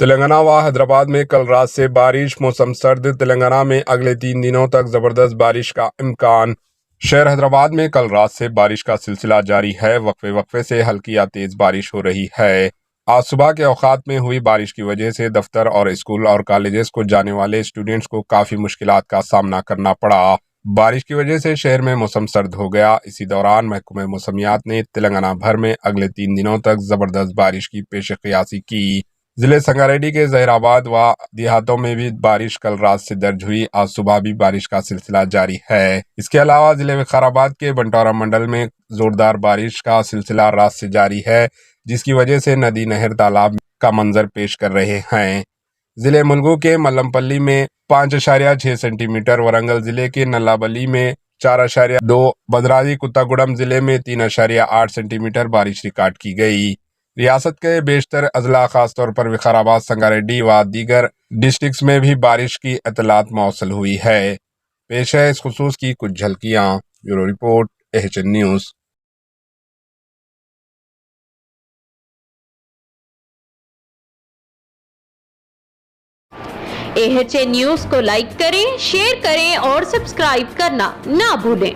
تلنگانہ و حیدرآباد میں کل رات سے بارش، موسم سرد۔ تلنگانہ میں اگلے 3 دنوں تک زبردست بارش کا امکان۔ شہر حیدرآباد میں کل رات سے بارش کا سلسلہ جاری ہے۔ وقفے وقفے سے ہلکی یا تیز بارش ہو رہی ہے۔ آج صبح کے اوقات میں ہوئی بارش کی وجہ سے دفتر اور اسکول اور کالجز کو جانے والے اسٹوڈنٹس کو کافی مشکلات کا سامنا کرنا پڑا۔ بارش کی وجہ سے شہر میں موسم سرد ہو گیا۔ اسی دوران محکمہ موسمیات نے تلنگانہ بھر میں اگلے 3 دنوں تک زبردست بارش کی پیش قیاسی کی۔ ضلع سنگاریڈی کے ظہیر آباد و دیہاتوں میں بھی بارش کل رات سے درج ہوئی۔ آج صبح بھی بارش کا سلسلہ جاری ہے۔ اس کے علاوہ ضلع وقار آباد کے بنٹورا منڈل میں زوردار بارش کا سلسلہ رات سے جاری ہے، جس کی وجہ سے ندی نہر تالاب کا منظر پیش کر رہے ہیں۔ ضلع ملگو کے ملم پلی میں 5.6 سینٹی میٹر، ورنگل ضلع کے نلابلی میں 4.2، بدراجی کتاگوڑم ضلع میں 3.8 سینٹی میٹر بارش ریکارڈ کی گئی۔ ریاست کے بیشتر اضلاع خاص طور پر وقار آباد، سنگاریڈی و دیگر ڈسٹرکٹس میں بھی بارش کی اطلاعات موصول ہوئی ہے۔ پیش ہے اس خصوص کی کچھ جھلکیاں۔ Bureau report, AHN news. AHN news کو لائک کریں، شیئر کریں اور سبسکرائب کرنا نہ بھولیں۔